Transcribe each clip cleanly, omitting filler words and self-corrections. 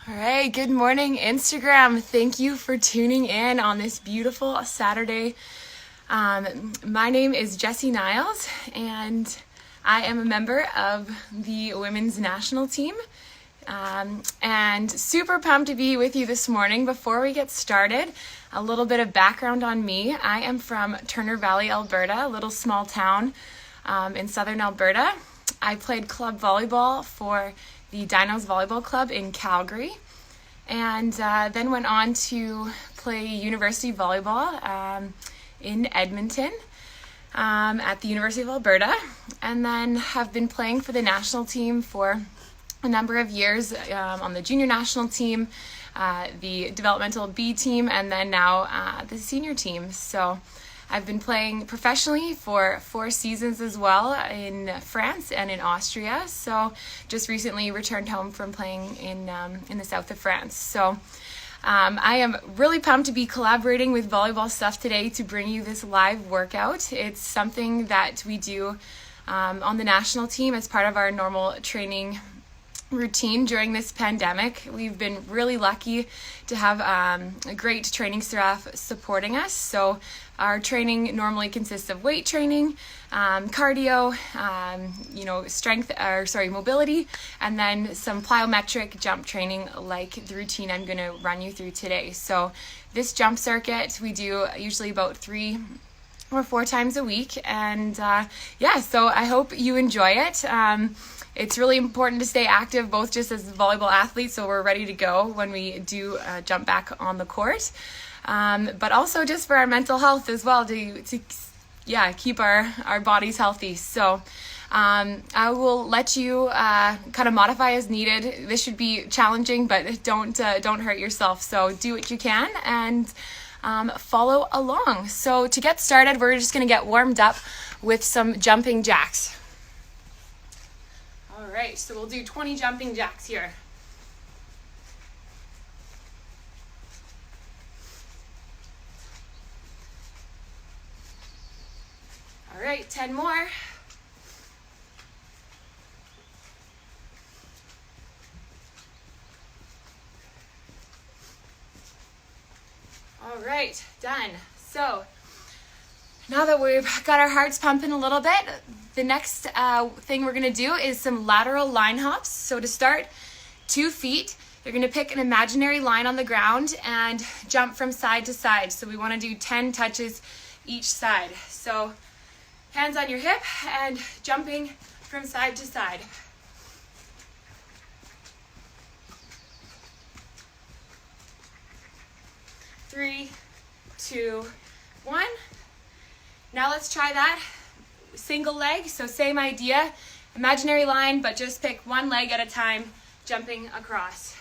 All right, good morning, Instagram. Thank you for tuning in on this beautiful Saturday. My name is Jessie Niles, and I am a member of the women's national team. And super pumped to be with you this morning. Before we get started, a little bit of background on me. I am from Turner Valley, Alberta, a little small town in southern Alberta. I played club volleyball for the Dinos Volleyball Club in Calgary, and then went on to play university volleyball in Edmonton at the University of Alberta, and then have been playing for the national team for a number of years on the junior national team, the developmental B team, and then now the senior team. So I've been playing professionally for 4 seasons as well in France and in Austria. So just recently returned home from playing in the south of France. So I am really pumped to be collaborating with Volleyball Stuff today to bring you this live workout. It's something that we do on the national team as part of our normal training routine during this pandemic. We've been really lucky to have a great training staff supporting us. So our training normally consists of weight training, cardio, mobility, and then some plyometric jump training like the routine I'm going to run you through today. So this jump circuit we do usually about 3 or 4 times a week, and so I hope you enjoy it. It's really important to stay active, both just as volleyball athletes, so we're ready to go when we do jump back on the court, but also just for our mental health as well, to keep our bodies healthy. So I will let you kind of modify as needed. This should be challenging, but don't hurt yourself. So do what you can and follow along. So to get started, we're just going to get warmed up with some jumping jacks. All right, so we'll do 20 jumping jacks here. All right, 10 more. All right, done. So now that we've got our hearts pumping a little bit, the next thing we're going to do is some lateral line hops. So to start, 2 feet, you're going to pick an imaginary line on the ground and jump from side to side. So we want to do 10 touches each side. So hands on your hip and jumping from side to side. Three, 2, 1. Now let's try that single leg. So same idea, imaginary line, but just pick one leg at a time, jumping across.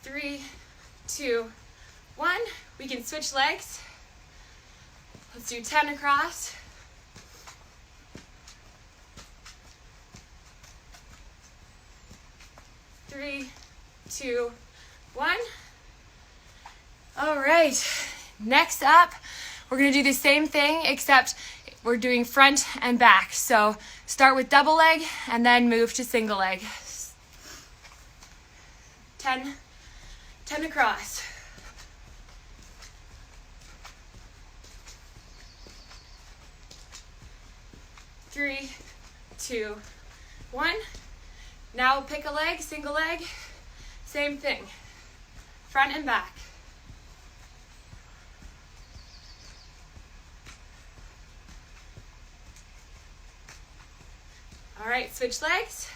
Three, 2, 1. We can switch legs. Let's do 10 across. Three, 2, 1. All right, next up, we're going to do the same thing, except we're doing front and back. So start with double leg and then move to single leg. 10 across. Three, 2, 1. Now pick a leg, single leg, same thing, front and back. All right, switch legs.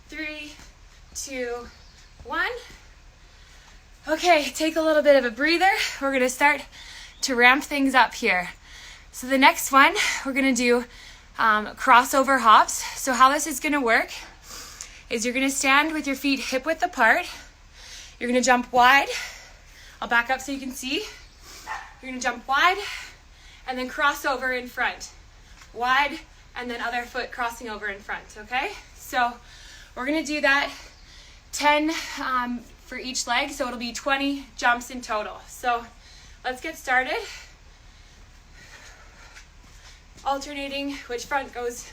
Three, 2, 1. Okay, take a little bit of a breather. We're going to start to ramp things up here. So the next one, we're going to do crossover hops. So how this is going to work is you're going to stand with your feet hip width apart. You're going to jump wide. I'll back up so you can see. You're going to jump wide and then cross over in front. Wide and then other foot crossing over in front, okay? So we're going to do that 10 for each leg, so it'll be 20 jumps in total. So let's get started. Alternating which foot goes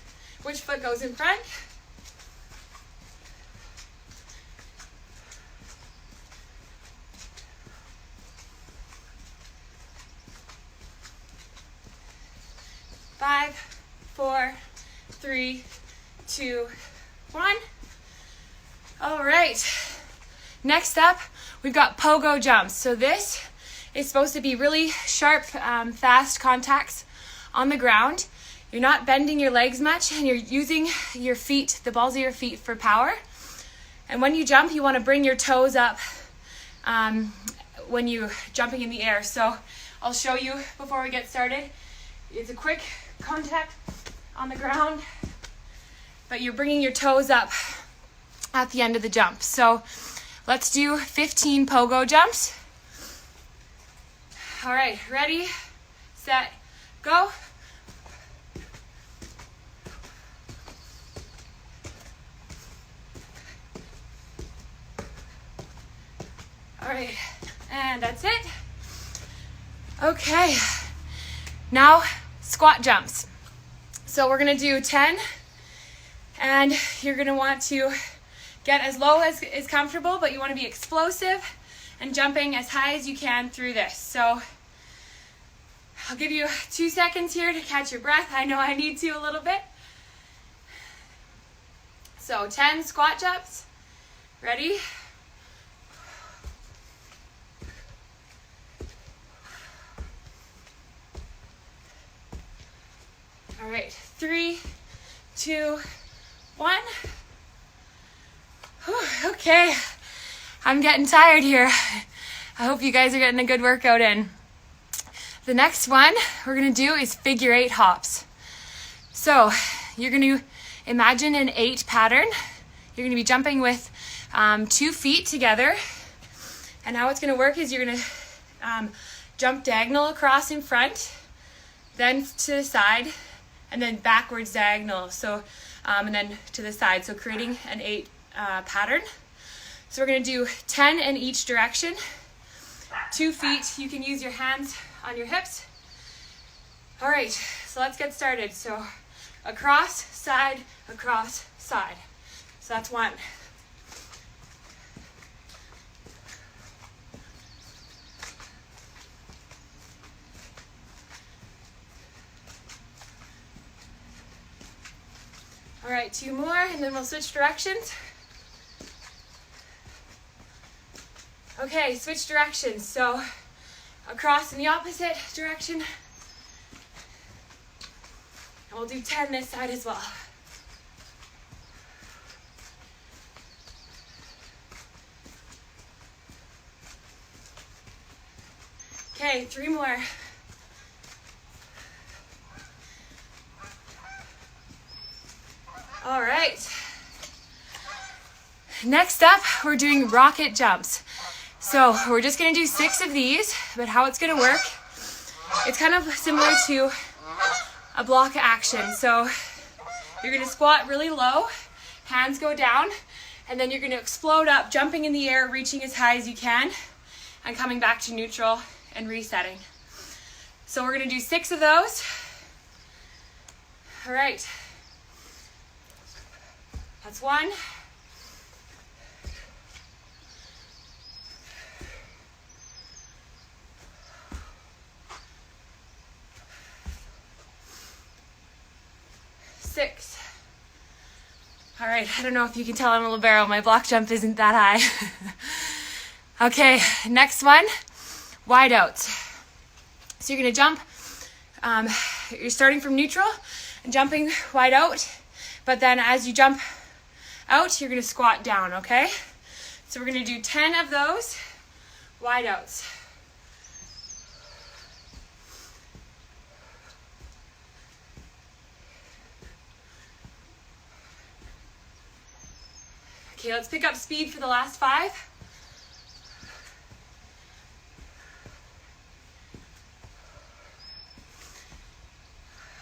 in front. Five, 4, 3, 2, 1. All right. Next up, we've got pogo jumps. So this is supposed to be really sharp, fast contacts on the ground. You're not bending your legs much, and you're using your feet, the balls of your feet, for power. And when you jump, you want to bring your toes up when you're jumping in the air. So I'll show you before we get started. It's a quick contact on the ground, but you're bringing your toes up at the end of the jump. So let's do 15 pogo jumps. All right, ready, set, go. All right, and that's it. Okay, now squat jumps. So we're gonna do 10, and you're gonna want to get as low as is comfortable, but you wanna be explosive and jumping as high as you can through this. So I'll give you 2 seconds here to catch your breath. I know I need to a little bit. So 10 squat jumps, ready? All right, 3, 2, 1. Whew, okay, I'm getting tired here. I hope you guys are getting a good workout in. The next one we're gonna do is figure 8 hops. So you're gonna imagine an 8 pattern. You're gonna be jumping with 2 feet together. And how it's gonna work is you're gonna jump diagonal across in front, then to the side, and then backwards diagonal, so and then to the side, so creating an 8 pattern. So we're going to do 10 in each direction. 2 feet, you can use your hands on your hips. All right, so let's get started. So across, side, across, side. So that's 1. All right, 2 more, and then we'll switch directions. Okay, switch directions. So across in the opposite direction. And we'll do 10 this side as well. Okay, 3 more. All right. Next up, we're doing rocket jumps. So we're just gonna do 6 of these, but how it's gonna work, it's kind of similar to a block action. So you're gonna squat really low, hands go down, and then you're gonna explode up, jumping in the air, reaching as high as you can, and coming back to neutral and resetting. So we're gonna do 6 of those. All right. That's 1. 6. All right, I don't know if you can tell I'm a libero. My block jump isn't that high. Okay, next one, wide outs. So you're gonna jump, you're starting from neutral and jumping wide out, but then as you jump out, you're gonna squat down, okay? So we're gonna do 10 of those wide outs. Okay, let's pick up speed for the last 5.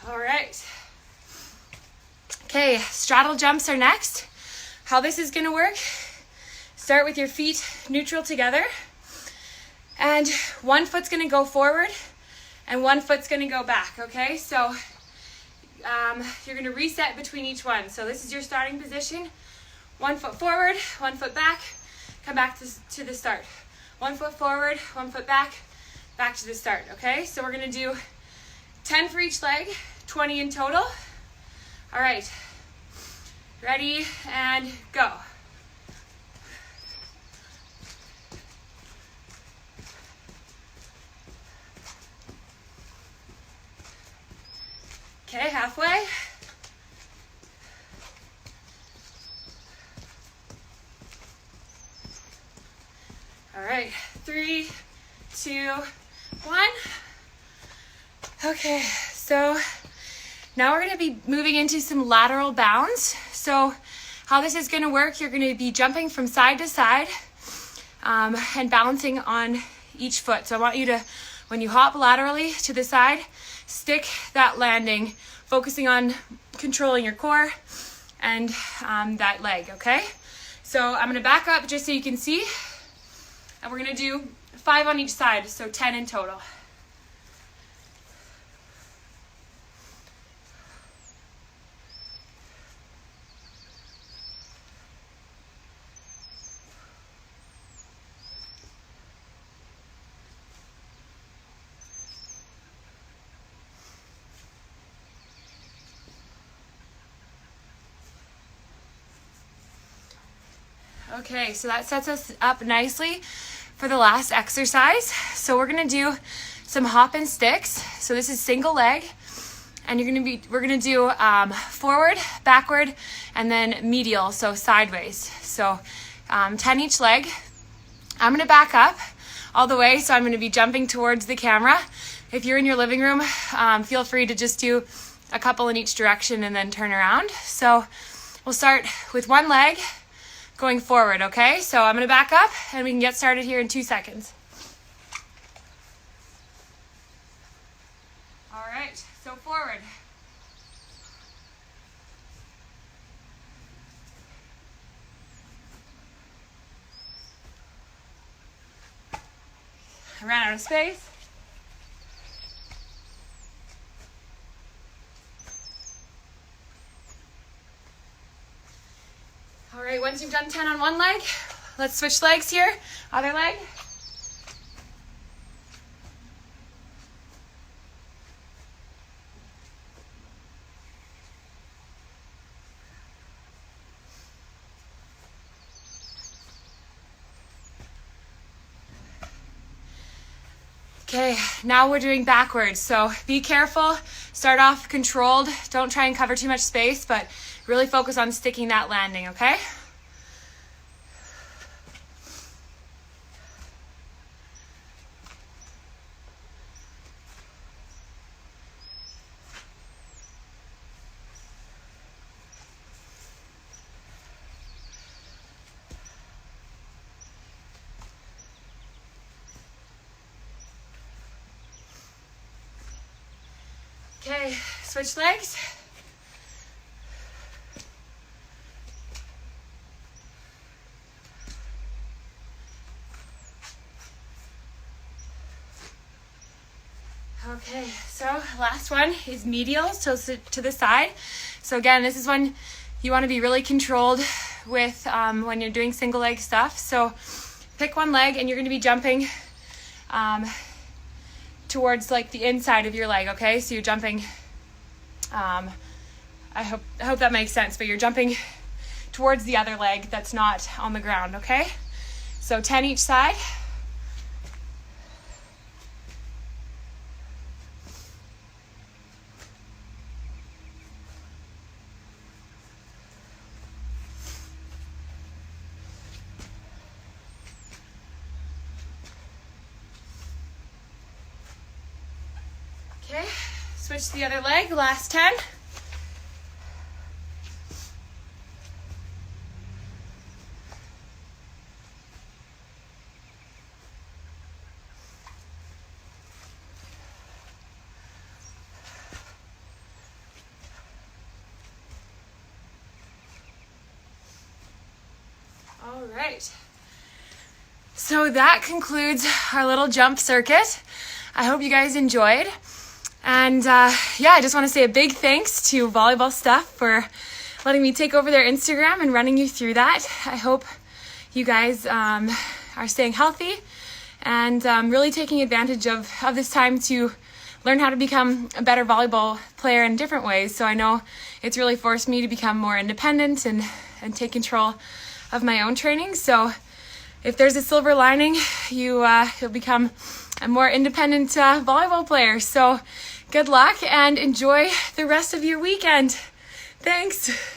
All right. Okay, straddle jumps are next. How this is gonna work Start with your feet neutral together. And one foot's gonna go forward and one foot's gonna go back, okay? So you're gonna reset between each one. So this is your starting position. 1 foot forward, 1 foot back, come back to the start. 1 foot forward, 1 foot back to the start, okay? So we're gonna do 10 for each leg, 20 in total. All right, ready and go. Okay, halfway. All right, 3, 2, 1. Okay, so now we're gonna be moving into some lateral bounds. So how this is gonna work, you're gonna be jumping from side to side and balancing on each foot. So I want you to, when you hop laterally to the side, stick that landing, focusing on controlling your core and that leg, okay? So I'm gonna back up just so you can see, and we're gonna do 5 on each side, so 10 in total. Okay, so that sets us up nicely for the last exercise. So we're gonna do some hop and sticks. So this is single leg, and we're gonna do forward, backward, and then medial, so sideways. So 10 each leg. I'm gonna back up all the way, so I'm gonna be jumping towards the camera. If you're in your living room, feel free to just do a couple in each direction and then turn around. So we'll start with one leg going forward, okay? So I'm gonna back up and we can get started here in 2 seconds. All right, so forward. I ran out of space. All right, once you've done 10 on one leg, let's switch legs here. Other leg. Okay, now we're doing backwards. So be careful, start off controlled. Don't try and cover too much space, but really focus on sticking that landing, okay? Okay, switch legs. Okay, so last one is medial, so to the side. So again, this is when you want to be really controlled with when you're doing single leg stuff. So pick one leg and you're going to be jumping towards like the inside of your leg, okay? So you're jumping, I hope that makes sense, but you're jumping towards the other leg that's not on the ground, okay? So 10 each side. Okay, switch to the other leg, last 10. All right, So that concludes our little jump circuit. I hope you guys enjoyed. And yeah, I just want to say a big thanks to Volleyball Stuff for letting me take over their Instagram and running you through that. I hope you guys are staying healthy and really taking advantage of this time to learn how to become a better volleyball player in different ways. So I know it's really forced me to become more independent and take control of my own training. So if there's a silver lining, you'll become a more independent volleyball player. So good luck and enjoy the rest of your weekend. Thanks.